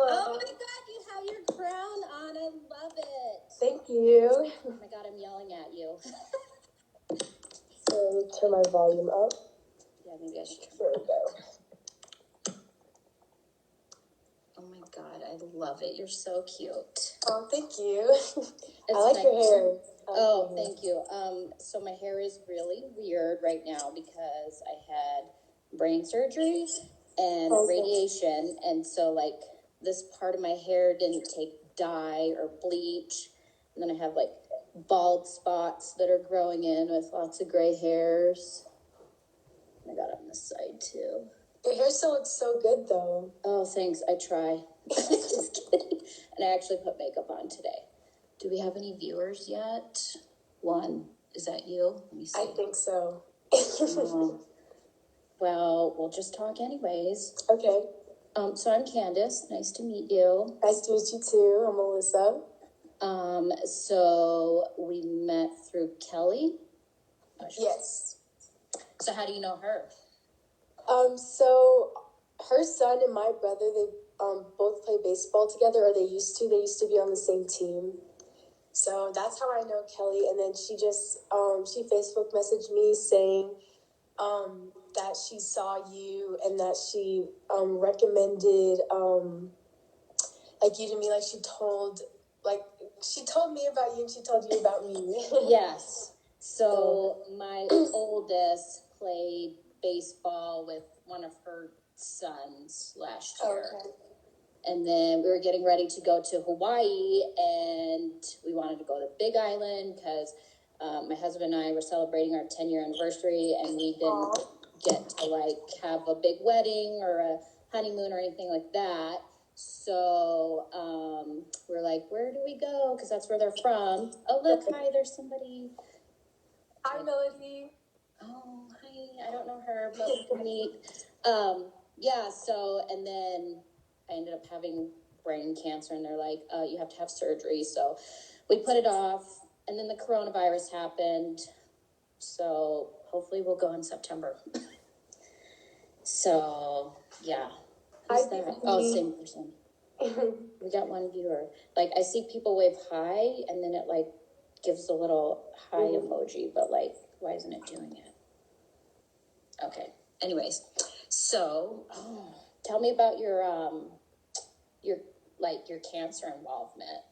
Oh my God, you have your crown on. I love it. Thank you. Oh my God, I'm yelling at you. So turn my volume up. Yeah, maybe I should turn. There we go. Oh my God, I love it. You're so cute. Oh, thank you. I like your hair. Thank you. So my hair is really weird right now because I had brain surgery and radiation, and so like this part of my hair didn't take dye or bleach, and then I have like bald spots that are growing in with lots of gray hairs. I got it on this side too. Your hair still looks so good though. Oh, thanks. I try. Just kidding. And I actually put makeup on today. Do we have any viewers yet? One. Is that you? Let me see. I think so. Well, we'll just talk anyways. Okay. So I'm Candace. Nice to meet you. Nice to meet you too. I'm Melissa. So we met through Kelly. Yes. So how do you know her? So her son and my brother, they both play baseball together, or they used to. They used to be on the same team. So that's how I know Kelly. And then she just she Facebook messaged me saying that she saw you and that she recommended like you to me. Like she told me about you and she told you about me. Yes. So my oldest played baseball with one of her sons last year. Okay. And then we were getting ready to go to Hawaii, and we wanted to go to Big Island because my husband and I were celebrating our 10-year anniversary, and we didn't get to like have a big wedding or a honeymoon or anything like that. So we're like, where do we go? Because that's where they're from. Oh, look, hi, there's somebody. Hi, Melody. Oh, hi. I don't know her, but we can meet. Yeah, so, and then I ended up having brain cancer, and they're like, you have to have surgery. So we put it off, and then the coronavirus happened. So hopefully we'll go in September. So, yeah. Who's that? Oh, same person. We got one viewer. Like, I see people wave hi, and then it, like, gives a little hi emoji, but, like, why isn't it doing it? Okay. Anyways, so tell me about your cancer involvement.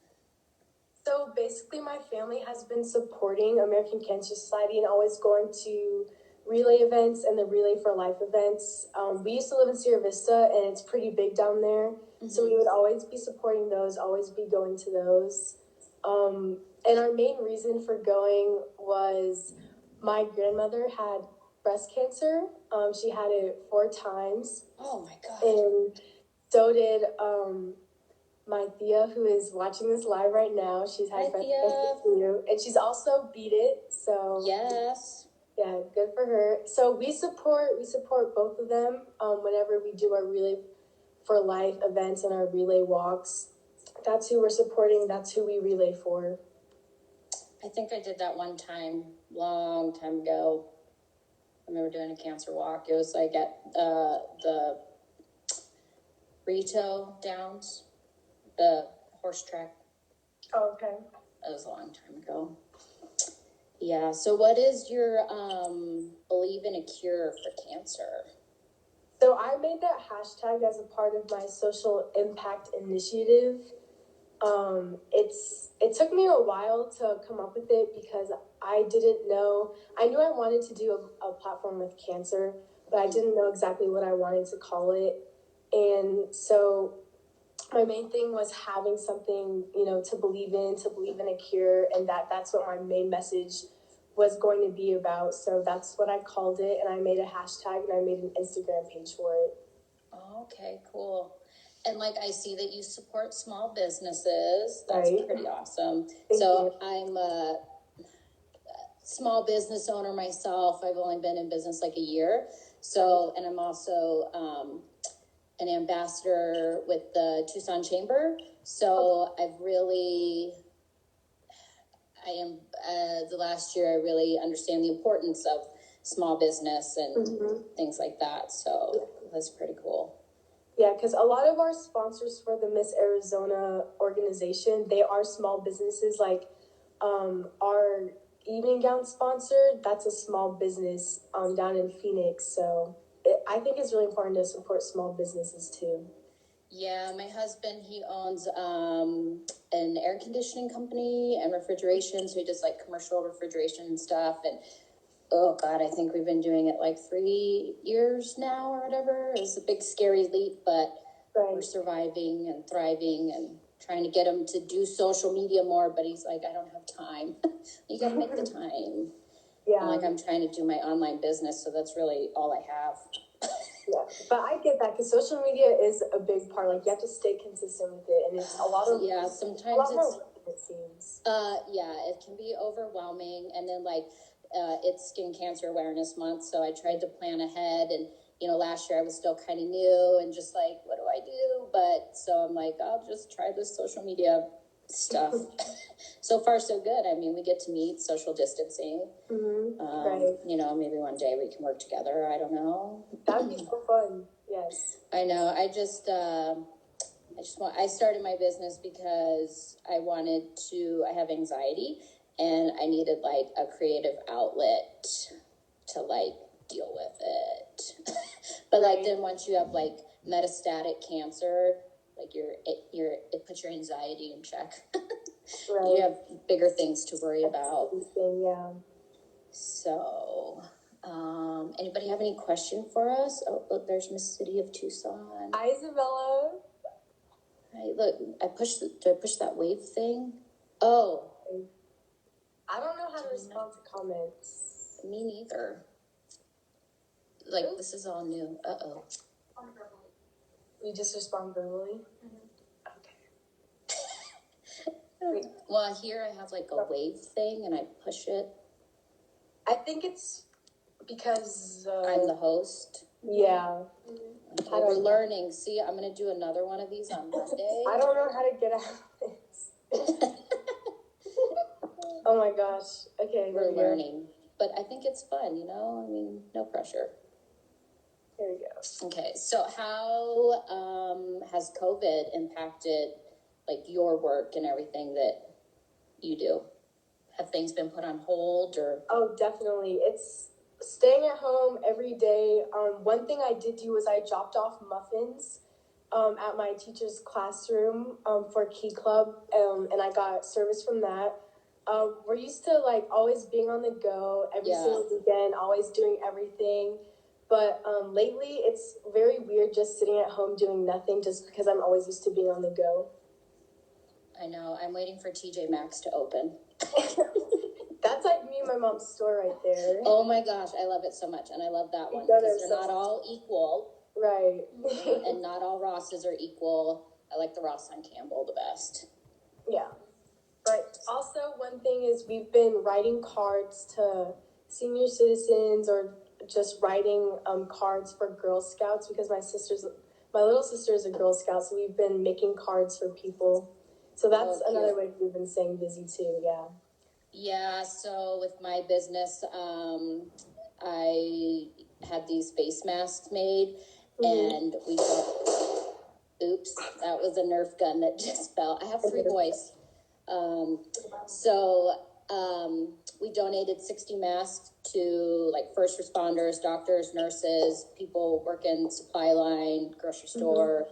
So basically, my family has been supporting American Cancer Society and always going to relay events and the Relay for Life events. We used to live in Sierra Vista, and it's pretty big down there. Mm-hmm. So we would always be supporting those, always be going to those. And our main reason for going was my grandmother had breast cancer. She had it 4 times. Oh my God. And so did my Thea, who is watching this live right now. She's had breast cancer too. And she's also beat it. So yes. Yeah, good for her. So we support both of them whenever we do our Relay for Life events and our relay walks. That's who we're supporting. That's who we relay for. I think I did that one time, long time ago. I remember doing a cancer walk. It was like at the Rito Downs, the horse track. Oh, okay. That was a long time ago. Yeah. So what is your believe in a cure for cancer? So I made that hashtag as a part of my social impact initiative. It took me a while to come up with it because I didn't know. I knew I wanted to do a platform with cancer, but I didn't know exactly what I wanted to call it. And so my main thing was having something, to believe in a cure, and that's what my main message was going to be about. So that's what I called it, and I made a hashtag and I made an Instagram page for it. Oh, okay, cool. And like I see that you support small businesses. That's right. Pretty awesome. Thank you. I'm a small business owner myself. I've only been in business like a year. So, and I'm also an ambassador with the Tucson Chamber. So the last year I really understand the importance of small business and things like that. So that's pretty cool. Yeah, because a lot of our sponsors for the Miss Arizona organization, they are small businesses. Like our evening gown sponsor, that's a small business down in Phoenix. So I think it's really important to support small businesses too. Yeah, my husband, he owns an air conditioning company and refrigeration, so he does like commercial refrigeration and stuff. And oh God, I think we've been doing it like 3 years now or whatever. It was a big scary leap, but we're surviving and thriving and trying to get him to do social media more. But he's like, I don't have time. You got to make the time. Yeah. I'm like, I'm trying to do my online business, so that's really all I have. Yeah, but I get that because social media is a big part. Like you have to stay consistent with it, and it's a lot of sometimes a lot it's more work, it seems. Yeah, it can be overwhelming, and then like it's Skin Cancer Awareness Month, so I tried to plan ahead, and last year I was still kind of new and just like, what do I do? But so I'm like, I'll just try this social media stuff. So far so good. I mean, we get to meet, social distancing. Right. Maybe one day we can work together. I don't know. That'd be so fun. Yes. I know. I started my business because I have anxiety and I needed like a creative outlet to like deal with it. But like then once you have like metastatic cancer, like it puts your anxiety in check. Right. You have bigger things to worry about. Yeah. So, anybody have any question for us? Oh, look, there's Miss City of Tucson. Hi, Isabella. Right, look, did I push that wave thing? Oh. I don't know how to respond to comments. Me neither. Like, this is all new. Uh-oh. You just respond verbally? Okay. Well, here I have like a wave thing and I push it. I think it's because I'm the host. Yeah. Okay, we're learning. See, I'm going to do another one of these on Monday. I don't know how to get out of this. Oh my gosh. Okay. We're learning. But I think it's fun, I mean, no pressure. Here we go. Okay, so how has COVID impacted like your work and everything that you do? Have things been put on hold or? Oh, definitely. It's staying at home every day. One thing I did do was I dropped off muffins at my teacher's classroom for Key Club, and I got service from that. We're used to like always being on the go every single weekend, always doing everything. But lately, it's very weird just sitting at home doing nothing just because I'm always used to being on the go. I know. I'm waiting for TJ Maxx to open. That's like me and my mom's store right there. Oh my gosh, I love it so much. And I love that one because they're not all equal. Right. And not all Rosses are equal. I like the Ross on Campbell the best. Yeah. But also one thing is we've been writing cards to senior citizens or just writing cards for Girl Scouts because my little sister is a Girl Scout, so we've been making cards for people. So that's another way we've been staying busy too, yeah. Yeah, so with my business, I had these face masks made, and we got, oops, that was a Nerf gun that just fell. I have 3 boys. We donated 60 masks to like first responders, doctors, nurses, people working supply line, grocery store,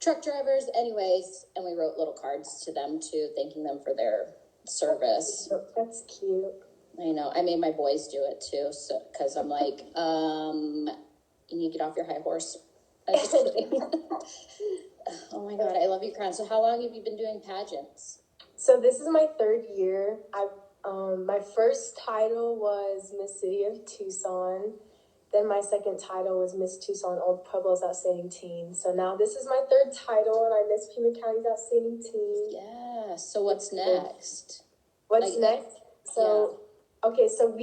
truck drivers, anyways. And we wrote little cards to them too, thanking them for their service. That's cute. I know. I made my boys do it too, so because I'm like, you need to get off your high horse. I'm just kidding. Oh my God, I love you, Crown. So how long have you been doing pageants? So this is my 3rd year. My first title was Miss City of Tucson. Then my second title was Miss Tucson Old Pueblo's Outstanding Teen. So now this is my 3rd title, and I Miss Pima County's Outstanding Teen. Yeah. So what's next? What's next? So, okay, so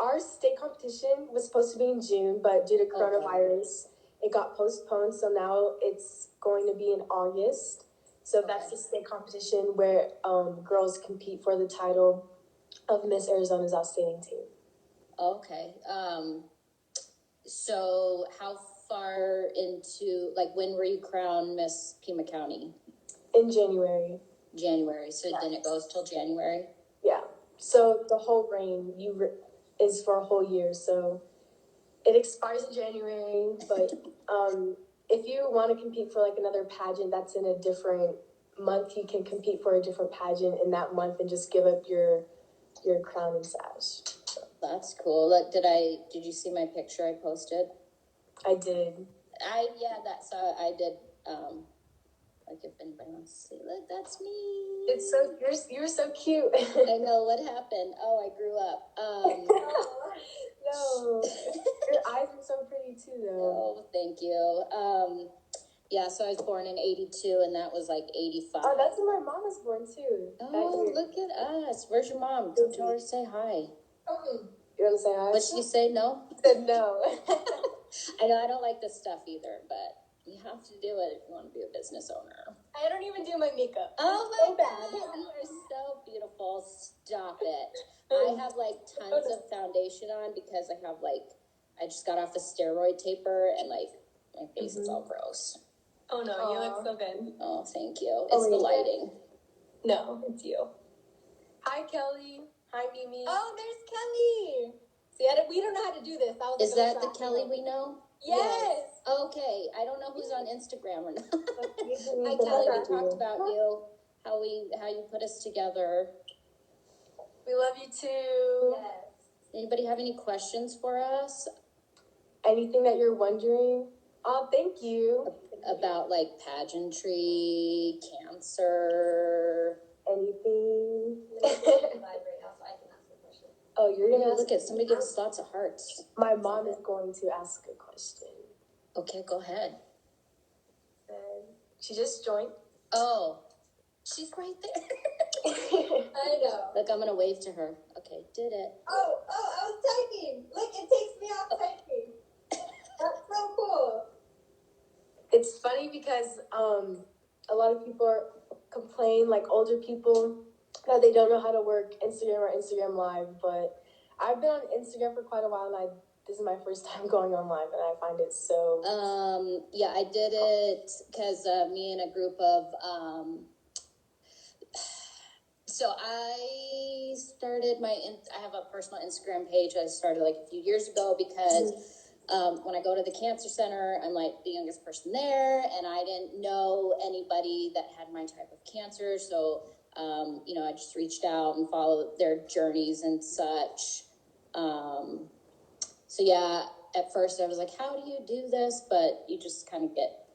our state competition was supposed to be in June, but due to coronavirus, it got postponed. So now it's going to be in August. So that's the state competition where girls compete for the title of Miss Arizona's Outstanding Teen. Okay. So how far into, like, when were you crowned Miss Pima County? In January. January. So then it goes till January? Yeah. So the whole reign is for a whole year. So it expires in January, but if you want to compete for like another pageant that's in a different month, you can compete for a different pageant in that month and just give up your crown and sash. So. That's cool. Look, did you see my picture I posted? I did. I did. Like if anybody wants to see, look, that's me. It's so you're so cute. I know, what happened. Oh, I grew up. No, your eyes are so pretty too, though. Oh, thank you. Yeah, so I was born in 82, and that was like 85. Oh, that's when my mom was born too. Oh, look at us. Where's your mom? Come tell her to say hi. You want to say hi? Would she say no? Said no. I know, I don't like this stuff either, but you have to do it if you want to be a business owner. I don't even do my makeup. Oh my God, you are so beautiful. Stop it. I have like tons of foundation on because I just got off a steroid taper and like my face is all gross. Oh no, you look so good. Oh, thank you. It's the lighting. No, it's you. Hi, Kelly. Hi, Mimi. Oh, there's Kelly. See, we don't know how to do this. Is that the Kelly we know? Yes. Okay, I don't know who's on Instagram or not. Hi, Kelly. We talked about you, how you put us together. We love you too. Yes. Anybody have any questions for us? Anything that you're wondering? Oh, thank you. About like pageantry, cancer. Anything. Oh, you're gonna look at somebody gives lots of hearts. My mom is going to ask a question. Okay, go ahead. She just joined. Oh, she's right there. I know. Look, I'm gonna wave to her. Okay, did it. Oh, I was typing. Look, it takes me off typing. That's so cool. It's funny because a lot of people complain, like older people, that they don't know how to work Instagram or Instagram Live, but I've been on Instagram for quite a while, and this is my first time going on live, and I find it so... Yeah, I did it because me and a group of... So I started I have a personal Instagram page I started like a few years ago because when I go to the cancer center, I'm like the youngest person there, and I didn't know anybody that had my type of cancer, so... I just reached out and followed their journeys and such. So yeah, at first I was like, how do you do this? But you just kind of get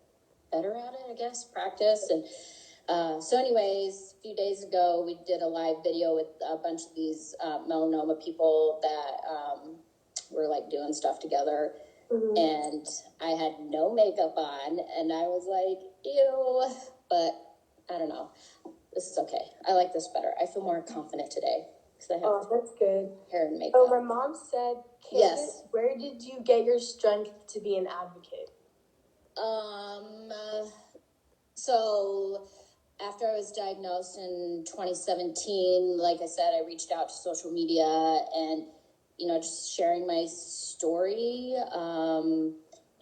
better at it, I guess, practice. And so anyways, a few days ago, we did a live video with a bunch of these melanoma people that were like doing stuff together. Mm-hmm. And I had no makeup on, and I was like, ew, but I don't know. This is okay. I like this better. I feel more confident today because I have that's good. Hair and makeup. Oh, my mom said, yes. Where did you get your strength to be an advocate? So after I was diagnosed in 2017, like I said, I reached out to social media and, just sharing my story.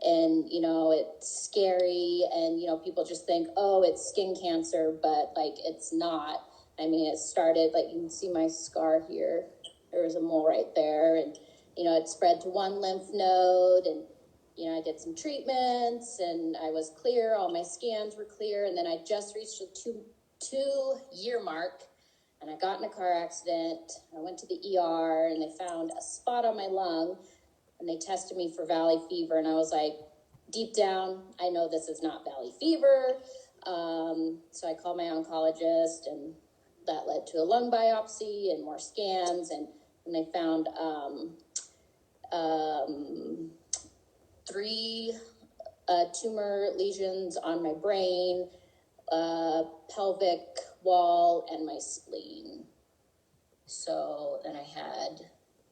And, it's scary and, people just think, oh, it's skin cancer, but like, it's not. I mean, it started, like, you can see my scar here. There was a mole right there. And, it spread to one lymph node and, I did some treatments and I was clear. All my scans were clear. And then I just reached the two-year mark and I got in a car accident. I went to the ER and they found a spot on my lung. And they tested me for valley fever, and I was like, deep down, I know this is not valley fever. So I called my oncologist, and that led to a lung biopsy and more scans, and they found 3 tumor lesions on my brain, pelvic wall, and my spleen. So then I had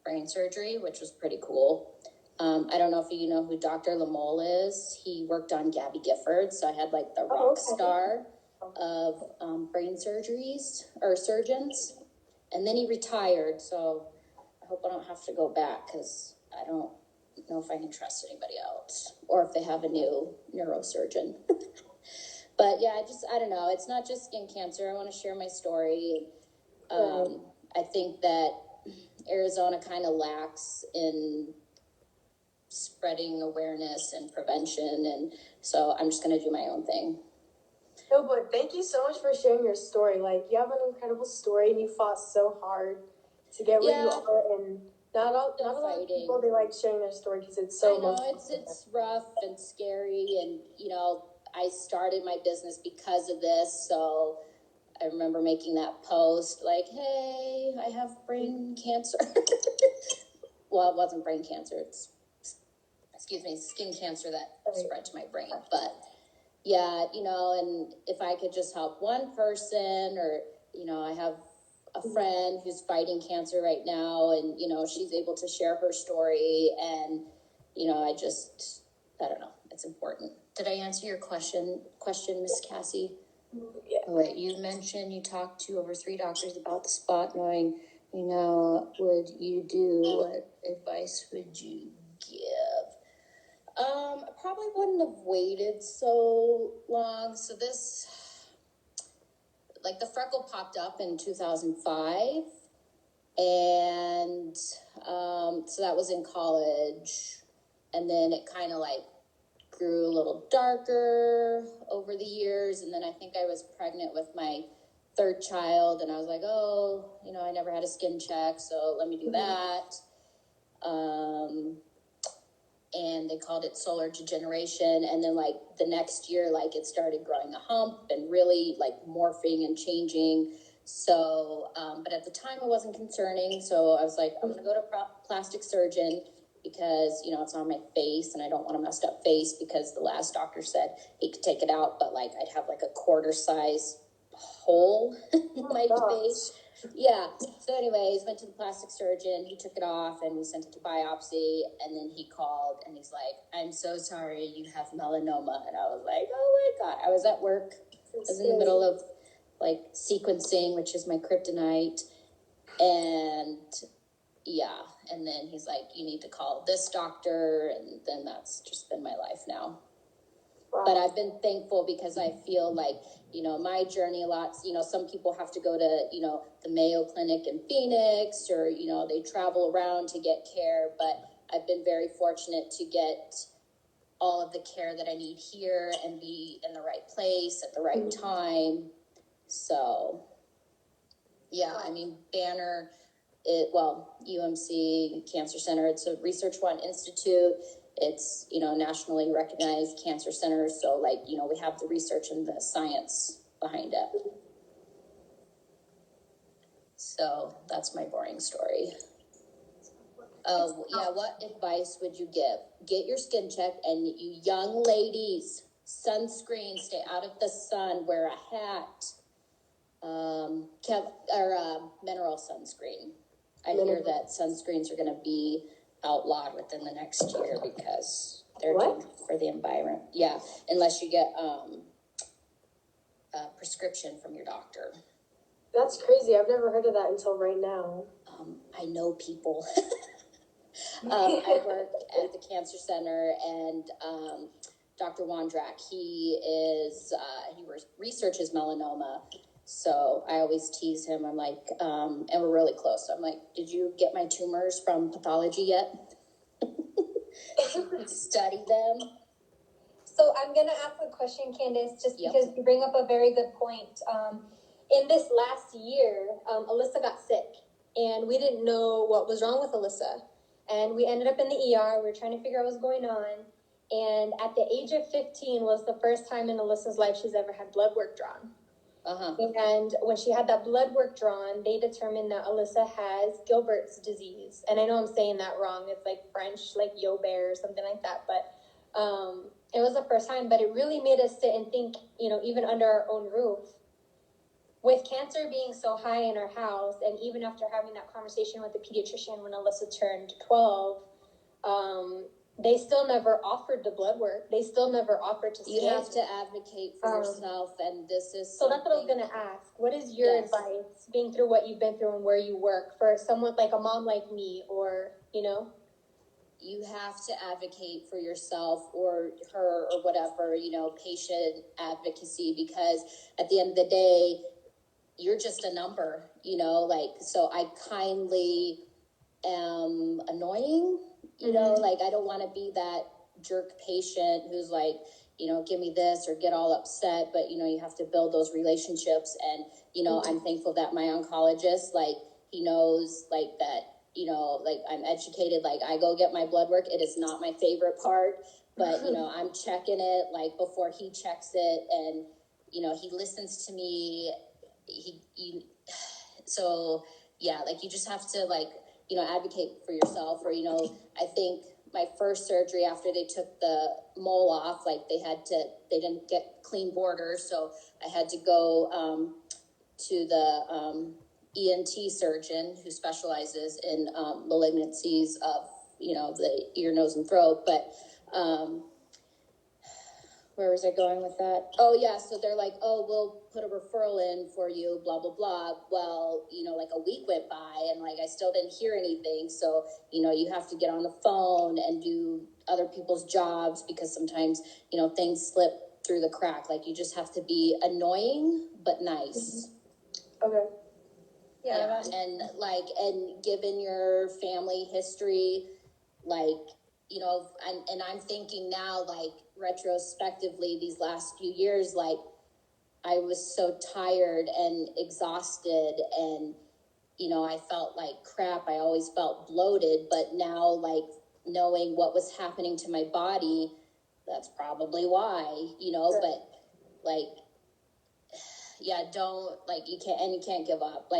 brain surgery, which was pretty cool. I don't know if you know who Dr. Lamole is. He worked on Gabby Gifford, so I had like the rock star of brain surgeries or surgeons. And then he retired, so I hope I don't have to go back because I don't know if I can trust anybody else or if they have a new neurosurgeon. But yeah, I don't know. It's not just skin cancer. I want to share my story. I think that Arizona kind of lacks in spreading awareness and prevention. And so I'm just going to do my own thing. No, but thank you so much for sharing your story. Like, you have an incredible story, and you fought so hard to get where you are. And not a lot of people, they like sharing their story because it's so. I know it's rough and scary, and you know, I started my business because of this. So I remember making that post, like, "Hey, I have brain cancer." Well, it wasn't brain cancer. It's skin cancer that spread to my brain, but. Yeah, you know, and if I could just help one person, or, you know, I have a friend who's fighting cancer right now, and, you know, she's able to share her story, and, you know, I don't know, it's important. Did I answer your question, Miss Cassie? Yeah. Oh, wait, you mentioned you talked to over 3 doctors about the spot knowing, you know, what advice would you give? I probably wouldn't have waited so long. So the freckle popped up in 2005. And so that was in college. And then it kind of grew a little darker over the years. And then I think I was pregnant with my 3rd child. And I was like, oh, you know, I never had a skin check. So let me do that. And they called it solar degeneration. And then the next year, it started growing a hump and really morphing and changing. So, but at the time it wasn't concerning. So I was like, I'm going to go to a plastic surgeon because, you know, it's on my face and I don't want a messed up face, because the last doctor said he could take it out, but I'd have a quarter size hole in my face. Yeah. So anyways, went to the plastic surgeon. He took it off and we sent it to biopsy. And then he called and he's like, I'm so sorry, you have melanoma. And I was like, oh my God. I was at work. I was in the middle of sequencing, which is my kryptonite. And yeah. And then he's like, you need to call this doctor. And then that's just been my life now. Wow. But I've been thankful because I feel you know, my journey a lot, you know, some people have to go to, you know, the Mayo Clinic in Phoenix, or, you know, they travel around to get care. But I've been very fortunate to get all of the care that I need here and be in the right place at the right time. So, yeah, I mean, Banner, UMC Cancer Center, it's a Research One Institute. It's, you know, nationally recognized cancer center. So, you know, we have the research and the science behind it. So that's my boring story. Oh, yeah. What advice would you give? Get your skin checked, and you young ladies, sunscreen, stay out of the sun, wear a hat, mineral sunscreen. I hear that sunscreens are going to be outlawed within the next year because they're due for the environment. Yeah, unless you get a prescription from your doctor. That's crazy. I've never heard of that until right now. I know people. I work at the cancer center, and Dr. Wondrak, he researches melanoma. So I always tease him. I'm like, and we're really close. So I'm like, did you get my tumors from pathology yet? Study them. So I'm going to ask a question, Candace, just because you bring up a very good point. In this last year, Alyssa got sick, and we didn't know what was wrong with Alyssa. And we ended up in the ER. We were trying to figure out what was going on. And at the age of 15 was the first time in Alyssa's life she's ever had blood work drawn. Uh-huh. And when she had that blood work drawn, they determined that Alyssa has Gilbert's disease. And I know I'm saying that wrong. It's French, Yobert or something like that. But it was the first time. But it really made us sit and think, you know, even under our own roof, with cancer being so high in our house, and even after having that conversation with the pediatrician when Alyssa turned 12, they still never offered the blood work. They still never offered to You have to advocate for yourself, and this is so that's what I was going to ask. What is your advice, being through what you've been through and where you work, for someone like a mom like me, or, you know? you have to advocate for yourself or her or whatever, patient advocacy, because at the end of the day, you're just a number, so I kindly am annoying, I don't want to be that jerk patient who's like, give me this or get all upset, but you have to build those relationships. And I'm thankful that my oncologist, he knows that, I'm educated, I go get my blood work. It is not my favorite part, but I'm checking it before he checks it, and he listens to me. So yeah, you just have to advocate for yourself. Or I think my first surgery, after they took the mole off, they didn't get clean borders, so I had to go to the ENT surgeon who specializes in malignancies of the ear, nose, and throat. But where was I going with that? Oh yeah, so they're like, oh, we'll put a referral in for you, blah blah blah. Well, a week went by, and I still didn't hear anything. So you have to get on the phone and do other people's jobs, because sometimes things slip through the crack. You just have to be annoying but nice. Okay. Yeah. And given your family history, and I'm thinking now, retrospectively, these last few years, I was so tired and exhausted, and I felt like crap. I always felt bloated, but now knowing what was happening to my body, that's probably why, but yeah, don't you can't give up.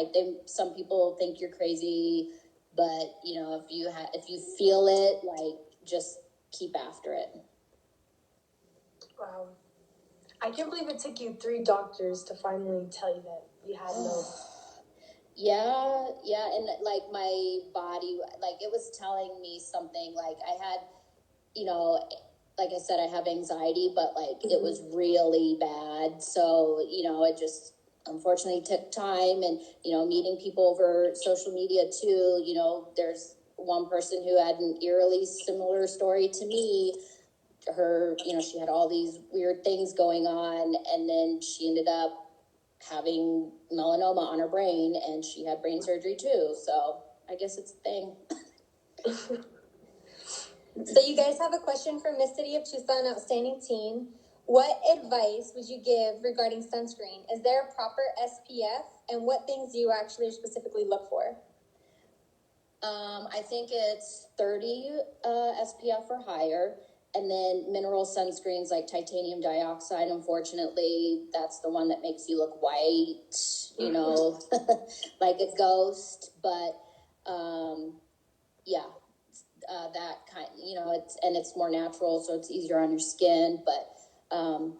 Some people think you're crazy, but if you feel it, just keep after it. Wow. I can't believe it took you 3 doctors to finally tell you that you had no. Yeah, and my body, it was telling me something. I had, like I said, I have anxiety, but it was really bad. So it just unfortunately took time, and meeting people over social media too. There's one person who had an eerily similar story to me. Her, she had all these weird things going on, and then she ended up having melanoma on her brain, and she had brain surgery too. So I guess it's a thing. So you guys have a question from Miss City of Tucson Outstanding Teen. What advice would you give regarding sunscreen? Is there a proper SPF, and what things do you actually specifically look for? I think it's 30 SPF or higher, and then mineral sunscreens like titanium dioxide. Unfortunately, that's the one that makes you look white, like a ghost. But yeah, that kind, it's more natural, so it's easier on your skin. But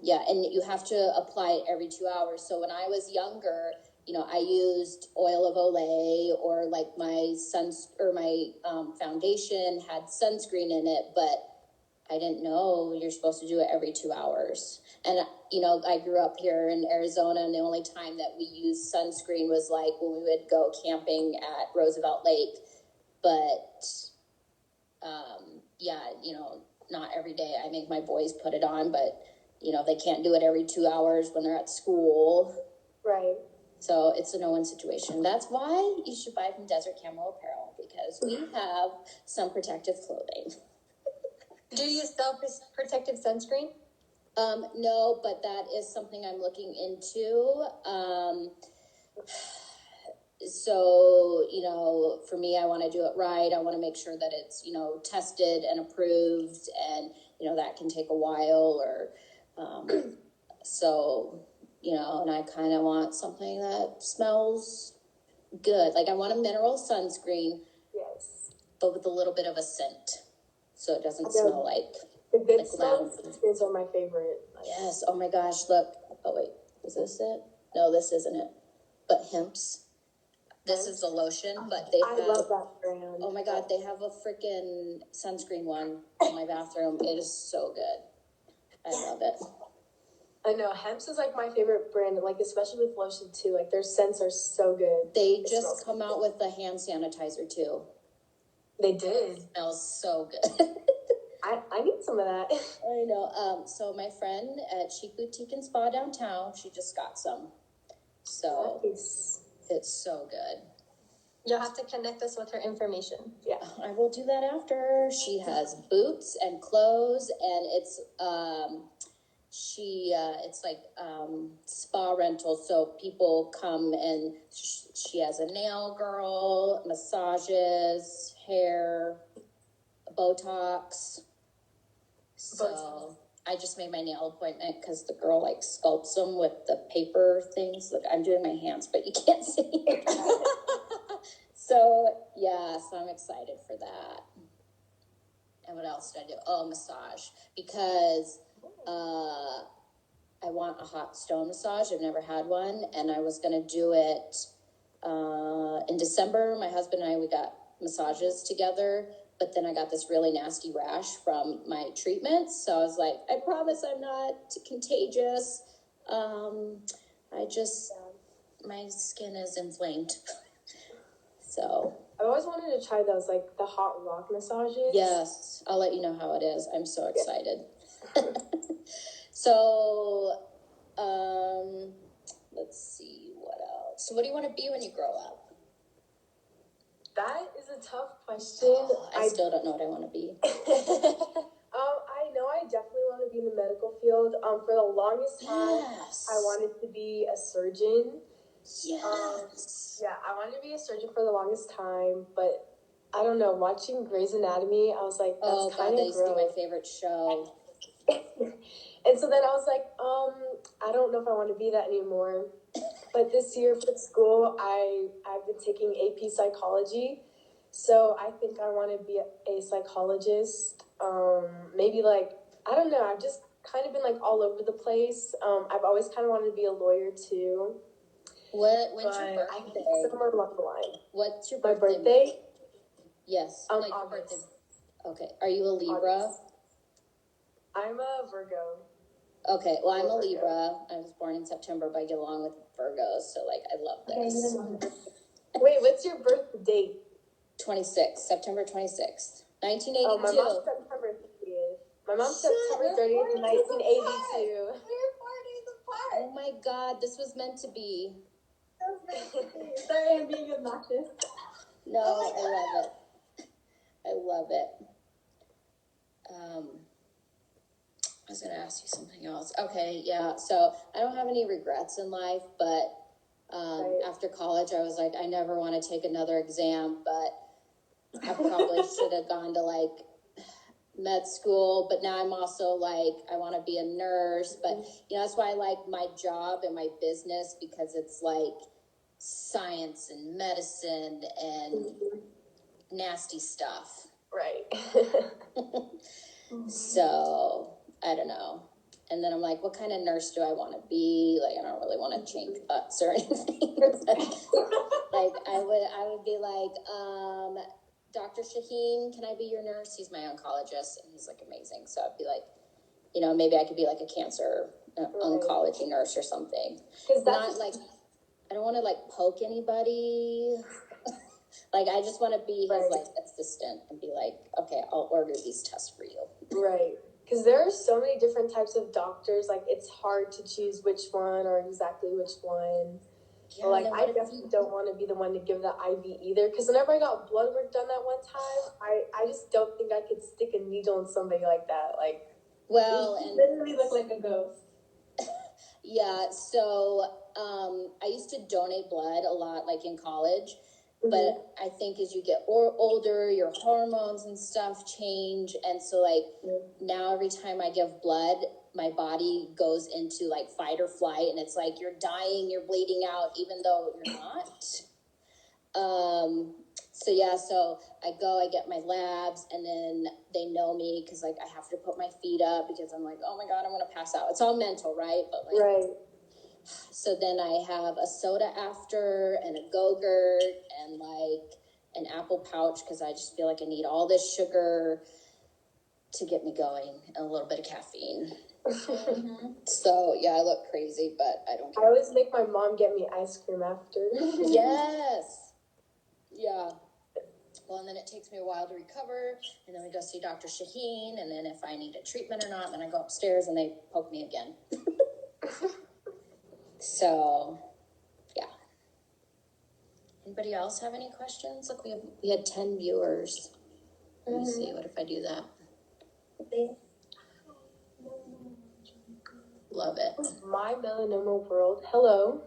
yeah, and you have to apply it every 2 hours. So when I was younger, I used oil of Olay, or my foundation had sunscreen in it, but I didn't know you're supposed to do it every 2 hours. And, I grew up here in Arizona, and the only time that we used sunscreen was when we would go camping at Roosevelt Lake. But, yeah, not every day. I make my boys put it on, but, they can't do it every 2 hours when they're at school. Right. So it's a no-win situation. That's why you should buy from Desert Camo Apparel, because we have some protective clothing. Do you sell protective sunscreen? No, but that is something I'm looking into. So, for me, I want to do it right. I want to make sure that it's, tested and approved, and, that can take a while, or, so, and I kind of want something that smells good. I want a mineral sunscreen. Yes. But with a little bit of a scent, so it doesn't smell like the good smells. These are my favorite. Yes. Oh my gosh. Look. Oh wait. Is this it? No, this isn't it. But Hemp's. This is the lotion, but they have. I love that brand. Oh my God, they have a freaking sunscreen one in my bathroom. It is so good. I love it. I know Hemp's is my favorite brand, especially with lotion too. Their scents are so good. They just come out with the hand sanitizer too. They did. It smells so good. I need some of that. I know. So my friend at Chic Boutique and Spa downtown, she just got some. So Nice. it's so good. You'll have to connect us with her information. Yeah, I will do that after. She has boots and clothes, and it's it's like spa rental, so people come and she has a nail girl, massages, hair, Botox. So I just made my nail appointment because the girl like sculpts them with the paper things. Look, I'm doing my hands, but you can't see. So I'm excited for that. And what else did I do? Oh, massage, because I want a hot stone massage. I've never had one, and I was gonna do it in December. My husband and I, we got massages together, but then I got this really nasty rash from my treatments. So I was like, I promise I'm not contagious. My skin is inflamed. So I always wanted to try those, like the hot rock massages. yes, I'll let you know how it is. I'm so excited. So, let's see what else. So what do you want to be when you grow up? That is a tough question. I still don't know what I want to be. I know I definitely want to be in the medical field. For the longest time, Yes. I wanted to be a surgeon. Yes. I wanted to be a surgeon for the longest time, but I don't know. Watching Grey's Anatomy, I was like, that's kind of gross. That used to be my favorite show. And so then I was like, I don't know if I want to be that anymore. But this year for school, I've been taking AP psychology. So I think I want to be a psychologist. Maybe like, I don't know. I've just kind of been like all over the place. I've always kind of wanted to be a lawyer too. When's your birthday? I think somewhere along the line. What's your birthday? My birthday? Yes. August. Your birthday. Okay. Are you a Libra? August. I'm a Virgo. Okay. Well, I'm a Libra. I was born in September, but I get along with Virgos, so like I love this. Wait, what's your birth date? September 26th, 1982. Oh, my mom's September 30th. My mom's September 30th, 1982. Oh my God, this was meant to be. Sorry, I'm being obnoxious. No, I love it. I love it. I was going to ask you something else. Okay, yeah. So I don't have any regrets in life, but after college, I was like, I never want to take another exam, but I probably should have gone to like med school. But now I'm also like, I want to be a nurse. But, that's why I like my job and my business, because it's like science and medicine and nasty stuff. Right. So I don't know. And then I'm like, what kind of nurse do I want to be? Like, I don't really want to change butts or anything. Like, I would be like, Dr. Shaheen, can I be your nurse? He's my oncologist, and he's like amazing. So I'd be like, maybe I could be like a cancer oncology nurse or something. Not like, I don't want to like poke anybody. Like, I just want to be his like assistant and be like, okay, I'll order these tests for you. Right. Because there are so many different types of doctors. Like, it's hard to choose which one or exactly which one. Yeah, like, I definitely don't want to be the one to give the IV either. Because whenever I got blood work done that one time, I just don't think I could stick a needle in somebody like that. Like, and literally look like a ghost. Yeah. So, I used to donate blood a lot, like in college. But I think as you get older, your hormones and stuff change. And so, like, now every time I give blood, my body goes into, like, fight or flight. And it's like you're dying, you're bleeding out, even though you're not. So I go, I get my labs, and then they know me because, like, I have to put my feet up because I'm like, oh, my God, I'm going to pass out. It's all mental, right? But, like, right. So then I have a soda after and a Go-Gurt and like an apple pouch because I just feel like I need all this sugar to get me going and a little bit of caffeine. So, yeah, I look crazy, but I don't care. I always make my mom get me ice cream after. Yes. Yeah. Well, and then it takes me a while to recover, and then we go see Dr. Shaheen, and then if I need a treatment or not, then I go upstairs and they poke me again. So, yeah. Anybody else have any questions? Look, we had 10 viewers. Let me see, what if I do that? Love it. My Melanoma World. Hello.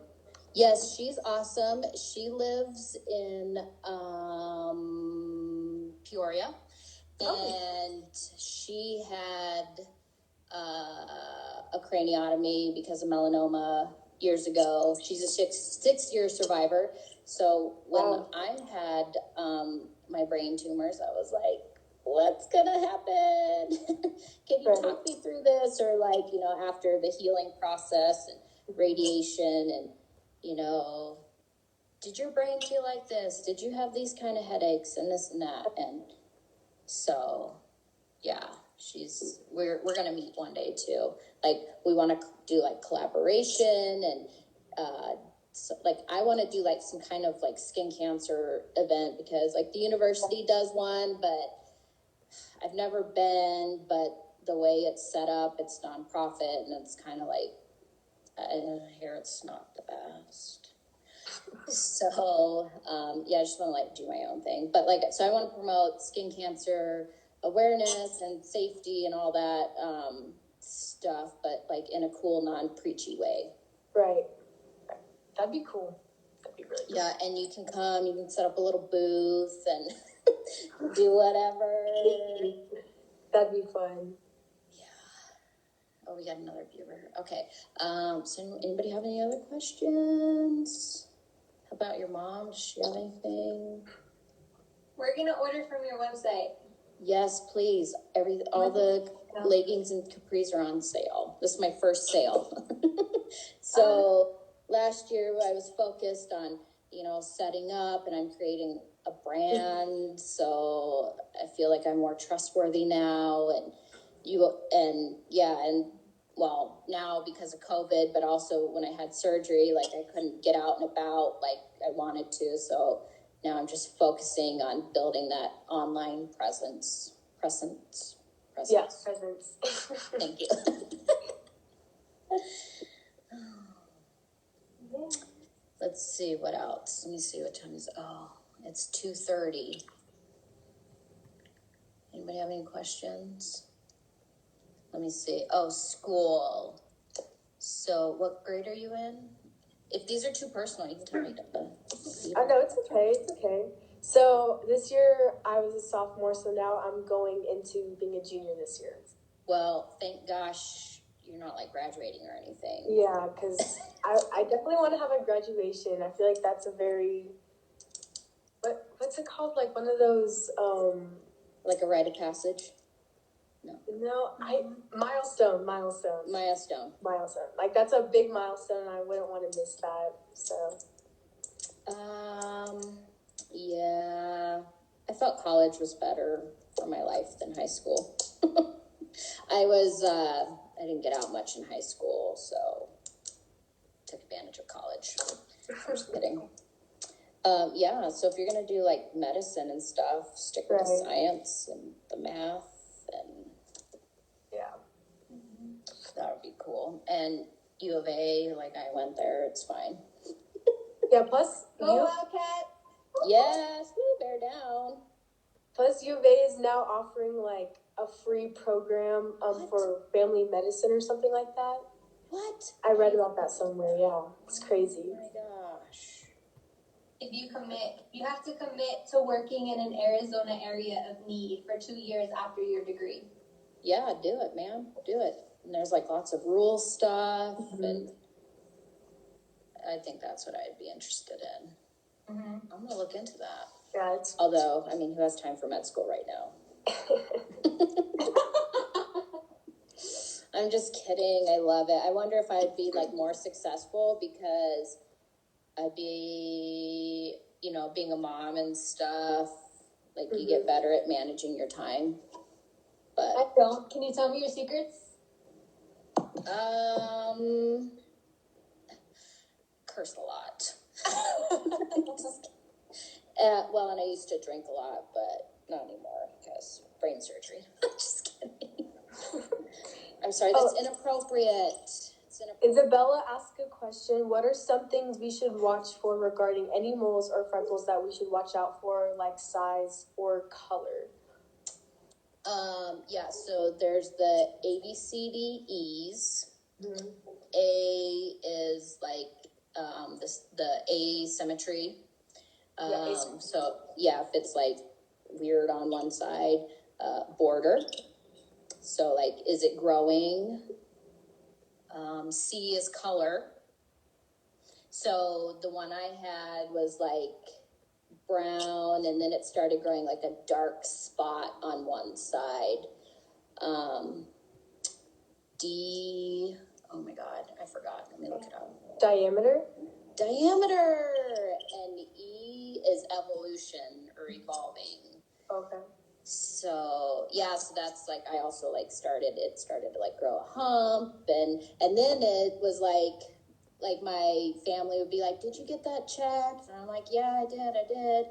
Yes, she's awesome. She lives in Peoria, and she had a craniotomy because of melanoma years ago. She's a six-year survivor. So when I had my brain tumors, I was like, what's gonna happen? Can you talk me through this? Or like, you know, after the healing process and radiation and, you know, did your brain feel like this? Did you have these kind of headaches and this and that? And so, yeah, we're going to meet one day too. Like, we want to do like collaboration and, so, like, I want to do like some kind of like skin cancer event because like the university does one, but I've never been, but the way it's set up, it's nonprofit and it's kind of like, I hear it's not the best. So, yeah, I just want to like do my own thing, but like, so I want to promote skin cancer awareness and safety and all that, stuff, but like in a cool, non-preachy way. Right. That'd be cool. That'd be really cool. Yeah, and you can come, you can set up a little booth and do whatever. That'd be fun. Yeah. Oh, we got another viewer. Okay. So anybody have any other questions? How about your mom? Does she have anything? We're gonna order from your website. Yes, please. All the leggings and capris are on sale. This is my first sale. So last year I was focused on, you know, setting up, and I'm creating a brand. So I feel like I'm more trustworthy now, and well, now because of COVID, but also when I had surgery, like I couldn't get out and about like I wanted to. So now I'm just focusing on building that online presence. Yeah, presence. Thank you. Let's see what else. Let me see what time is. Oh, it's 2:30. Anybody have any questions? Let me see. Oh, school. So what grade are you in? If these are too personal, you can tell me. I know, it's okay. It's okay. So this year I was a sophomore, so now I'm going into being a junior this year. Well, thank gosh you're not like graduating or anything. Yeah, because I definitely want to have a graduation. I feel like that's a very, what's it called? Like one of those, like a rite of passage? No, milestone. Like that's a big milestone. I wouldn't want to miss that. So. Yeah, I felt college was better for my life than high school. I didn't get out much in high school, so took advantage of college. I'm just kidding. Yeah, so if you're going to do like medicine and stuff, stick with the science and the math and that would be cool. And U of A, like I went there, it's fine. Yeah, plus Go Wildcat! Yes, bear down. Plus U of A is now offering like a free program for family medicine or something like that. What? I read about that somewhere, yeah. It's crazy. Oh my gosh. If you have to commit to working in an Arizona area of need for 2 years after your degree. Yeah, do it, man. Do it. And there's like lots of rule stuff, and I think that's what I'd be interested in. I'm gonna look into that. Yeah, although, I mean, who has time for med school right now? I'm just kidding. I love it. I wonder if I'd be like more successful because I'd be, you know, being a mom and stuff. Like you get better at managing your time. But I don't. Can you tell me your secrets? Curse a lot. Well, and I used to drink a lot, but not anymore because brain surgery. Just kidding. I'm sorry, that's inappropriate. Isabella asked a question. What are some things we should watch for regarding any moles or freckles that we should watch out for, like size or color? Yeah, so there's the ABCDEs. Mm-hmm. A is like the asymmetry. So yeah, if it's like weird on one side, border. So like, is it growing? C is color. So the one I had was like brown, and then it started growing like a dark spot on one side. D, oh my God, I forgot. Let me look it up. Diameter. And E is evolution or evolving. Okay. So yeah, so that's like, I also like started to like grow a hump, and then it was like my family would be like, did you get that checked? And I'm like, yeah, I did.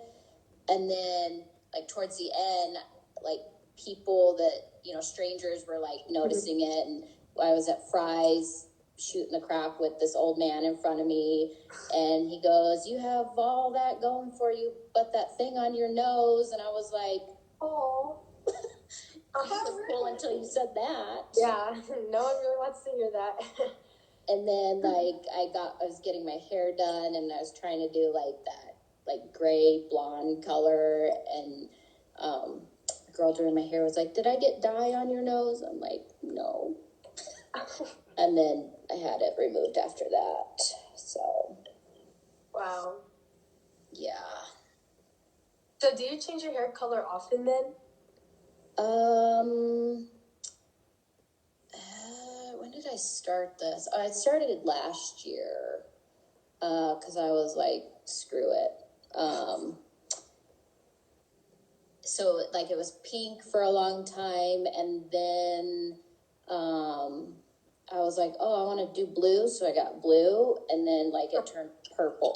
And then like towards the end, like people that, you know, strangers were like noticing mm-hmm. it. And I was at Fry's shooting the crap with this old man in front of me, and he goes, you have all that going for you but that thing on your nose. And I was like, oh. That was cool until you said that. Yeah, no one really wants to hear that. And then like I was getting my hair done, and I was trying to do like that like gray blonde color, and the girl doing my hair was like, did I get dye on your nose? I'm like, no. And then I had it removed after that. So wow. Yeah. So do you change your hair color often then? When did I start this? I started it last year, because I was like, screw it. So like it was pink for a long time, and then I was like, oh, I want to do blue, so I got blue, and then like it turned purple.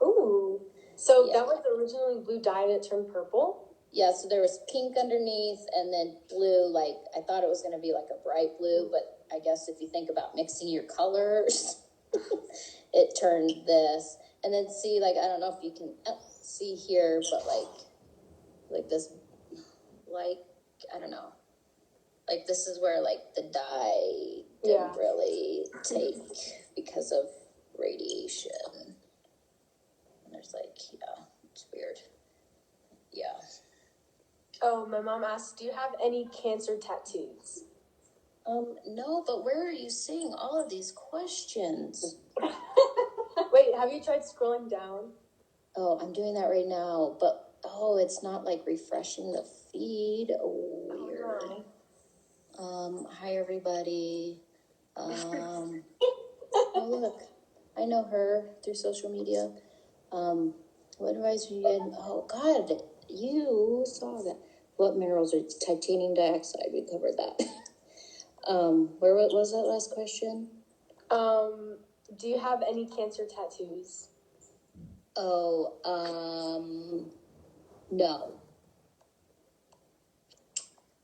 Ooh. So yeah. That was originally blue dye, and it turned purple? Yeah, so there was pink underneath, and then blue, like, I thought it was going to be like a bright blue, but I guess if you think about mixing your colors, it turned this. And then see, like, I don't know if you can see here, but like this, like, I don't know. Like, this is where, like, the dye didn't really take because of radiation. And there's, like, yeah, it's weird. Yeah. Oh, my mom asked, do you have any cancer tattoos? No, but where are you seeing all of these questions? Wait, have you tried scrolling down? Oh, I'm doing that right now, but, it's not, like, refreshing the feed. Oh, weird. Oh, no. Hi, everybody. Oh, look, I know her through social media. What advice would you get? Oh, God, you saw that. What minerals are titanium dioxide? We covered that. Where was that last question? Do you have any cancer tattoos? Oh, no.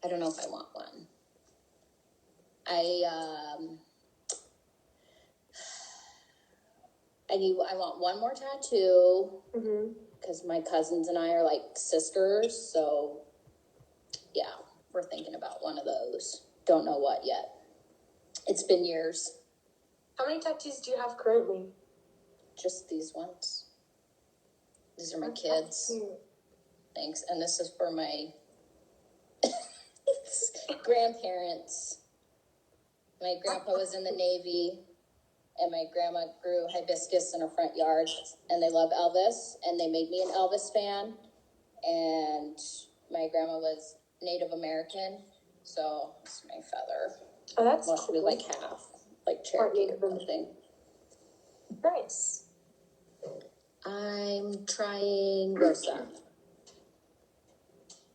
I don't know if I want one. I want one more tattoo, because my cousins and I are like sisters, so yeah, we're thinking about one of those. Don't know what yet. It's been years. How many tattoos do you have currently? Just these ones. These are my kids. Thanks. And this is for my grandparents. My grandpa was in the Navy, and my grandma grew hibiscus in her front yard, and they love Elvis, and they made me an Elvis fan. And my grandma was Native American, so it's my feather. Oh, that's cool. She was like half, like Cherokee or something. Nice. I'm trying Rosa.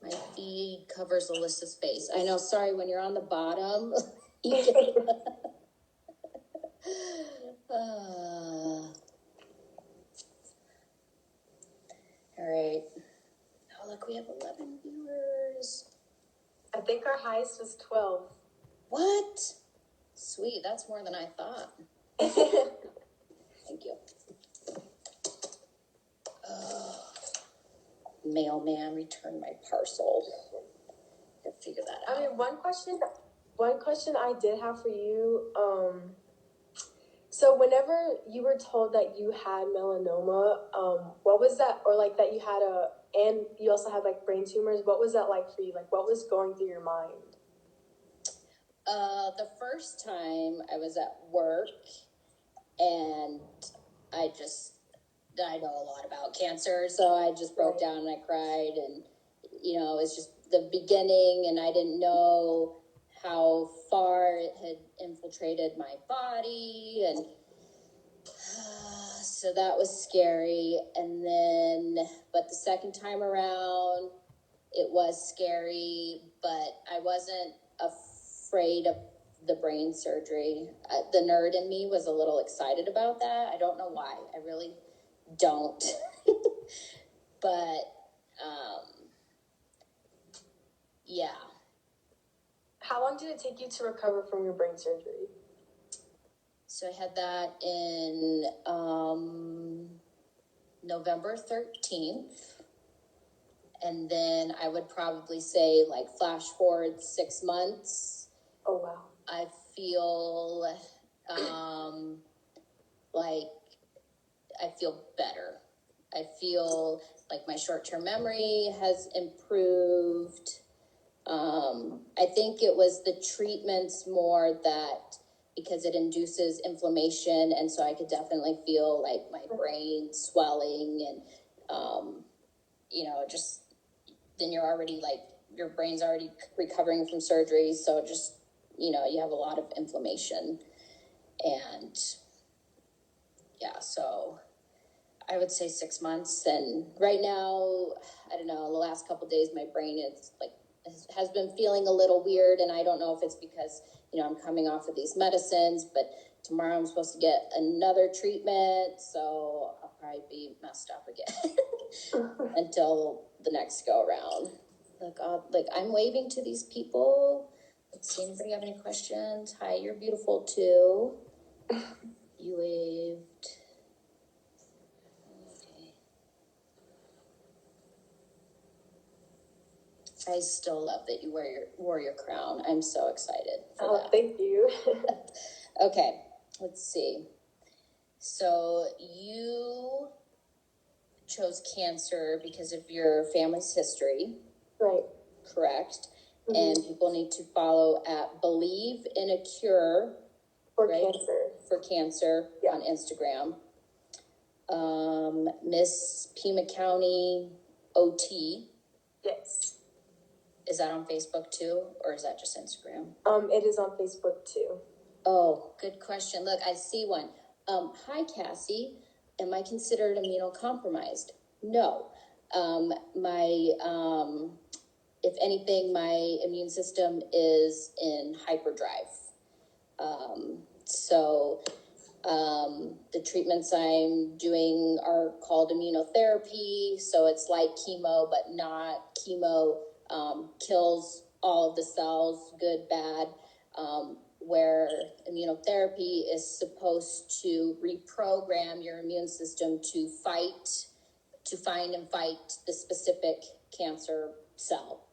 My feed covers Alyssa's face. I know, sorry, when you're on the bottom, you get... All right. Oh, look, we have 11 viewers. I think our highest was 12. What? Sweet, that's more than I thought. Thank you. Oh, mailman, return my parcel. Gotta figure that out. I mean, one question I did have for you, so whenever you were told that you had melanoma, what was that, or like that you had and you also had like brain tumors, what was that like for you? Like, what was going through your mind? The first time I was at work, and I know a lot about cancer, so I just broke down and I cried, and it was just the beginning, and I didn't know how far it had infiltrated my body, and so that was scary. And then, but the second time around, it was scary, but I wasn't afraid of the brain surgery. The nerd in me was a little excited about that. I don't know why. I really don't. But, yeah. How long did it take you to recover from your brain surgery? So I had that in November 13th. And then I would probably say, like, flash forward 6 months. Oh, wow. I feel like I feel better. I feel like my short-term memory has improved. I think it was the treatments more that, because it induces inflammation, and so I could definitely feel like my brain swelling, and just then you're already like, your brain's already recovering from surgery, so just you have a lot of inflammation. And yeah, so I would say 6 months. And right now, I don't know, the last couple of days my brain is like has been feeling a little weird, and I don't know if it's because I'm coming off of these medicines, but tomorrow I'm supposed to get another treatment, so I'll probably be messed up again until the next go around. Like I'm waving to these people. Let's see, anybody have any questions? Hi, you're beautiful too. You waved. Okay. I still love that you wore your crown. I'm so excited for that. Thank you. Okay, let's see. So you chose cancer because of your family's history. Right. Correct. Mm-hmm. And people need to follow at Believe in a Cure for cancer yeah. on Instagram. Miss Pima County OT. Yes. Is that on Facebook too, or is that just Instagram? It is on Facebook too. Oh, good question. Look, I see one. Hi, Cassie. Am I considered immunocompromised? No. If anything, my immune system is in hyperdrive. The treatments I'm doing are called immunotherapy. So it's like chemo, but not chemo. Kills all of the cells, good, bad, where immunotherapy is supposed to reprogram your immune system to find and fight the specific cancer cell.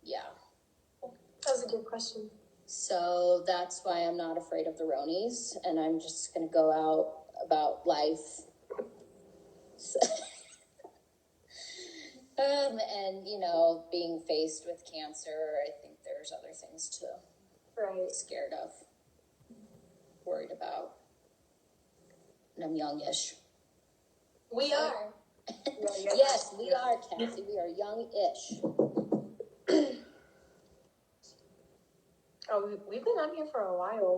Yeah. That was a good question. So that's why I'm not afraid of the Ronies, and I'm just going to go out about life. So and being faced with cancer, I think there's other things to be scared of, worried about. And I'm youngish. We are. Yes, we are, Cassie. We are young-ish. Oh, we've been on here for a while.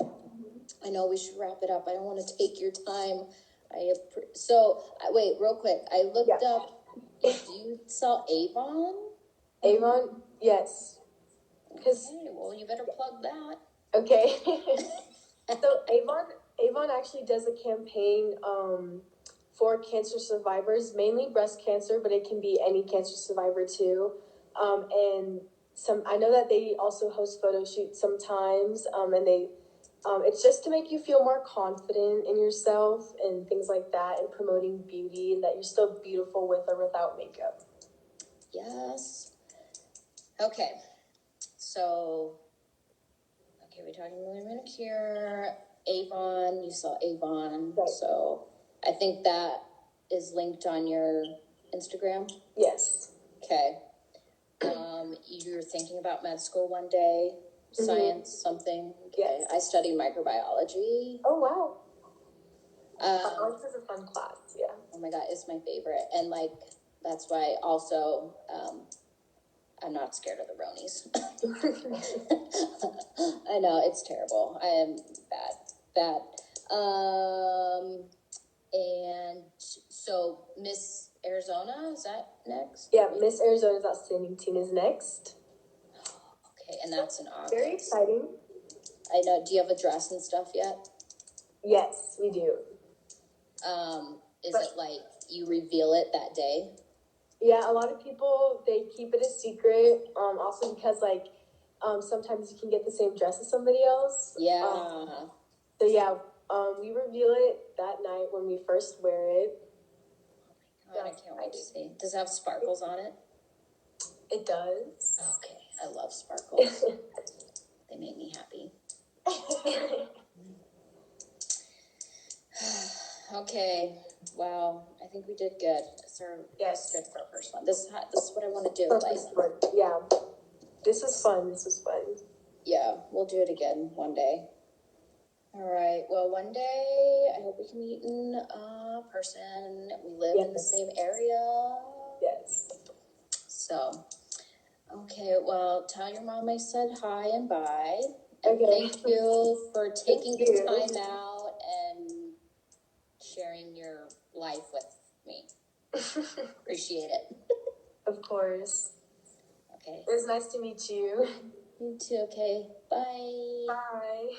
I know, we should wrap it up. I don't want to take your time. Wait, real quick. I looked up. Do you sell Avon? Avon, yes. Okay, well, you better plug that. Okay. So Avon actually does a campaign for cancer survivors, mainly breast cancer, but it can be any cancer survivor too. And I know that they also host photo shoots sometimes, and it's just to make you feel more confident in yourself and things like that, and promoting beauty and that you're still beautiful with or without makeup. Yes. Okay. So, we're talking really manicure. Avon, you saw Avon. Right. So, I think that is linked on your Instagram. Yes. Okay. You're thinking about med school one day, science, something. Okay. Yes. I study microbiology. Oh, wow. Biology is a fun class, yeah. Oh my God, it's my favorite. And like, that's why also, I'm not scared of the Ronies. I know, it's terrible. I am bad. And so Miss Arizona, is that next? Yeah, Miss Arizona's Outstanding Teen is next. Okay, and that's in August. Very exciting. I know. Do you have a dress and stuff yet? Yes, we do. Is it like you reveal it that day? Yeah, a lot of people, they keep it a secret. Also because sometimes you can get the same dress as somebody else. Yeah. So yeah, we reveal it that night when we first wear it. Oh my God, I can't wait to see. Does it have sparkles on it? It does. Okay, I love sparkles. They make me happy. Okay. Wow. I think we did good. That's good for our first one. This is what I want to do. Yeah. This was fun. Yeah, we'll do it again one day. All right. Well, one day I hope we can meet in person. We live in the same area. Yes. So, okay. Well, tell your mom I said hi and bye. And Okay. thank you for taking the time out and sharing your life with me. Appreciate it. Of course. Okay. It was nice to meet you. You too. Okay. Bye. Bye.